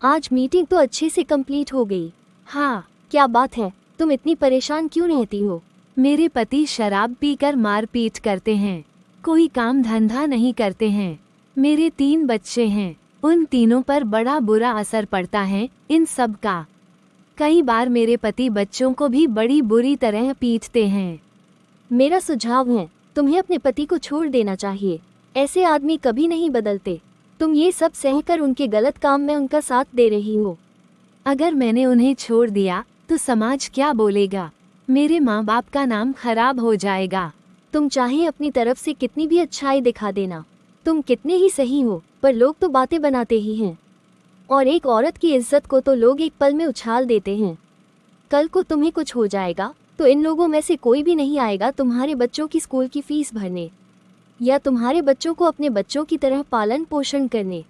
आज मीटिंग तो अच्छे से कंप्लीट हो गई। हाँ, क्या बात है, तुम इतनी परेशान क्यों रहती हो? मेरे पति शराब पीकर मारपीट करते हैं, कोई काम धंधा नहीं करते हैं। मेरे 3 बच्चे हैं, उन तीनों पर बड़ा बुरा असर पड़ता है इन सब का। कई बार मेरे पति बच्चों को भी बड़ी बुरी तरह पीटते हैं। मेरा सुझाव है, तुम्हें अपने पति को छोड़ देना चाहिए। ऐसे आदमी कभी नहीं बदलते। तुम ये सब सहकर उनके गलत काम में उनका साथ दे रही हो। अगर मैंने उन्हें छोड़ दिया तो समाज क्या बोलेगा? मेरे माँ बाप का नाम खराब हो जाएगा। तुम चाहे अपनी तरफ से कितनी भी अच्छाई दिखा देना, तुम कितने ही सही हो, पर लोग तो बातें बनाते ही हैं। और एक औरत की इज्जत को तो लोग एक पल में उछाल देते हैं। कल को तुम्हें कुछ हो जाएगा तो इन लोगों में से कोई भी नहीं आएगा तुम्हारे बच्चों की स्कूल की फीस भरने या तुम्हारे बच्चों को अपने बच्चों की तरह पालन पोषण करने।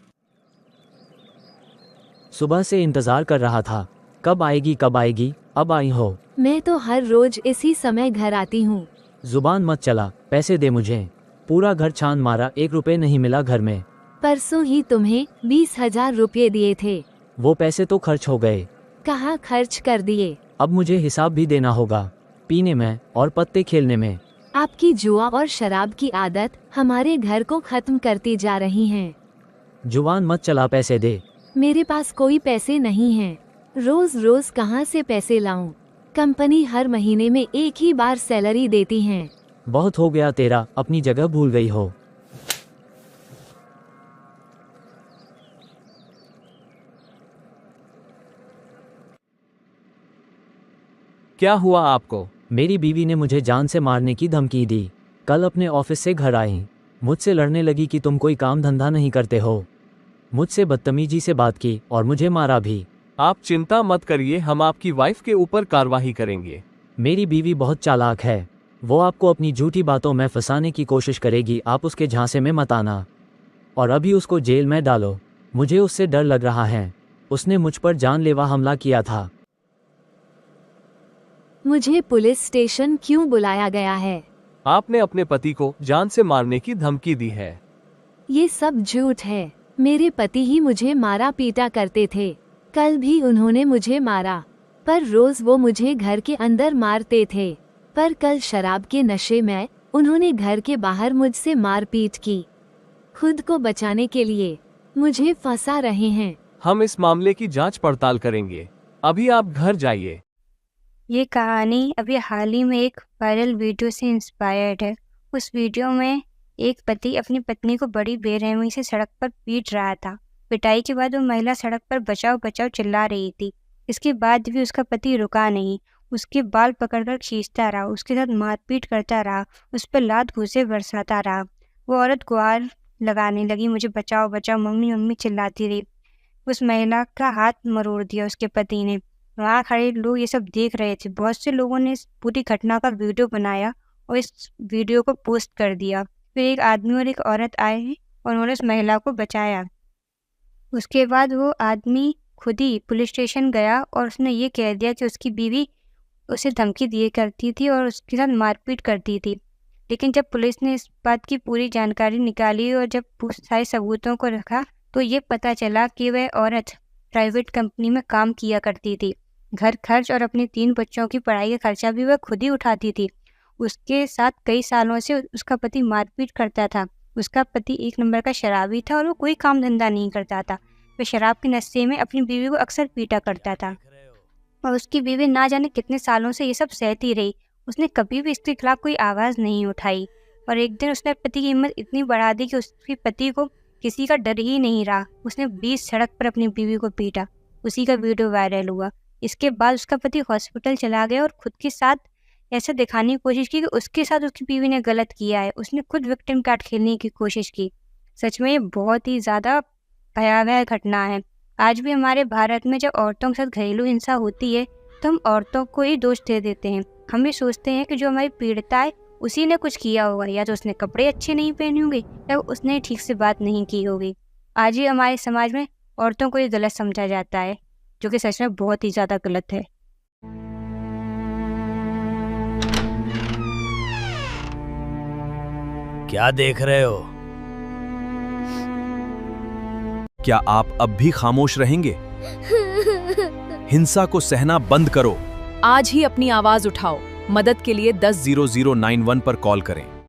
सुबह से इंतजार कर रहा था, कब आएगी कब आएगी, अब आई हो। मैं तो हर रोज इसी समय घर आती हूँ। जुबान मत चला, पैसे दे मुझे। पूरा घर छान मारा, 1 रुपए नहीं मिला घर में। परसों ही तुम्हें 20,000 रुपये दिए थे। वो पैसे तो खर्च हो गए। कहाँ खर्च कर दिए? अब मुझे हिसाब भी देना होगा, पीने में और पत्ते खेलने में। आपकी जुआ और शराब की आदत हमारे घर को खत्म करती जा रही है। जुबान मत चला, पैसे दे। मेरे पास कोई पैसे नहीं हैं। रोज रोज कहाँ से पैसे लाऊं? कंपनी हर महीने में एक ही बार सैलरी देती है। बहुत हो गया तेरा, अपनी जगह भूल गई हो। क्या हुआ आपको? मेरी बीवी ने मुझे जान से मारने की धमकी दी। कल अपने ऑफिस से घर आई, मुझसे लड़ने लगी कि तुम कोई काम धंधा नहीं करते हो। मुझसे बदतमीजी से बात की और मुझे मारा भी। आप चिंता मत करिए, हम आपकी वाइफ के ऊपर कार्रवाई करेंगे। मेरी बीवी बहुत चालाक है, वो आपको अपनी झूठी बातों में फंसाने की कोशिश करेगी। आप उसके झांसे में मत आना और अभी उसको जेल में डालो। मुझे उससे डर लग रहा है, उसने मुझ पर जानलेवा हमला किया था। मुझे पुलिस स्टेशन क्यों बुलाया गया है? आपने अपने पति को जान से मारने की धमकी दी है। ये सब झूठ है। मेरे पति ही मुझे मारा पीटा करते थे। कल भी उन्होंने मुझे मारा, पर रोज वो मुझे घर के अंदर मारते थे। पर कल शराब के नशे में उन्होंने घर के बाहर मुझसे मारपीट की। खुद को बचाने के लिए मुझे फंसा रहे हैं। हम इस मामले की जांच पड़ताल करेंगे। अभी आप घर जाइए। ये कहानी अभी हाल ही में एक वायरल वीडियो से इंस्पायर्ड है। उस वीडियो में एक पति अपनी पत्नी को बड़ी बेरहमी से सड़क पर पीट रहा था। पिटाई के बाद वो महिला सड़क पर बचाओ बचाओ चिल्ला रही थी। इसके बाद भी उसका पति रुका नहीं, उसके बाल पकड़कर खींचता रहा, उसके साथ मारपीट करता रहा, उस पर लात घूंसे बरसाता रहा। वो औरत गुहार लगाने लगी, मुझे बचाओ बचाओ, मम्मी मम्मी चिल्लाती रही। उस महिला का हाथ मरोड़ दिया उसके पति ने। वहाँ खड़े लोग ये सब देख रहे थे। बहुत से लोगों ने इस पूरी घटना का वीडियो बनाया और इस वीडियो को पोस्ट कर दिया। फिर एक आदमी और एक औरत आए और उन्होंने उस महिला को बचाया। उसके बाद वो आदमी खुद ही पुलिस स्टेशन गया और उसने ये कह दिया कि उसकी बीवी उसे धमकी दिए करती थी और उसके साथ मारपीट करती थी। लेकिन जब पुलिस ने इस बात की पूरी जानकारी निकाली और जब सारे सबूतों को रखा तो ये पता चला कि वह औरत प्राइवेट कंपनी में काम किया करती थी। घर खर्च और अपने 3 बच्चों की पढ़ाई का खर्चा भी वह खुद ही उठाती थी। उसके साथ कई सालों से उसका पति मारपीट करता था। उसका पति एक नंबर का शराबी था और वो कोई काम धंधा नहीं करता था। वह शराब के नशे में अपनी बीवी को अक्सर पीटा करता था और उसकी बीवी ना जाने कितने सालों से ये सब सहती रही। उसने कभी भी इसके खिलाफ कोई आवाज़ नहीं उठाई और एक दिन उसने पति की हिम्मत इतनी बढ़ा दी कि उसके पति को किसी का डर ही नहीं रहा। उसने 20 सड़क पर अपनी बीवी को पीटा। उसी का वीडियो वायरल हुआ। इसके बाद उसका पति हॉस्पिटल चला गया और खुद के साथ ऐसा दिखाने की कोशिश की कि उसके साथ उसकी बीवी ने गलत किया है। उसने खुद विक्टिम कार्ड खेलने की कोशिश की। सच में ये बहुत ही ज़्यादा भयावह घटना है। आज भी हमारे भारत में जब औरतों के साथ घरेलू हिंसा होती है तो हम औरतों को ही दोष दे देते हैं। हम ये सोचते हैं कि जो हमारी पीड़िता है उसी ने कुछ किया होगा, या तो उसने कपड़े अच्छे नहीं पहने होंगे या उसने ठीक से बात नहीं की होगी। आज ही हमारे समाज में औरतों को ये गलत समझा जाता है, जो कि सच में बहुत ही ज़्यादा गलत है। क्या देख रहे हो? क्या आप अब भी खामोश रहेंगे हिंसा को सहना बंद करो। आज ही अपनी आवाज उठाओ। मदद के लिए 10 0091 पर कॉल करें।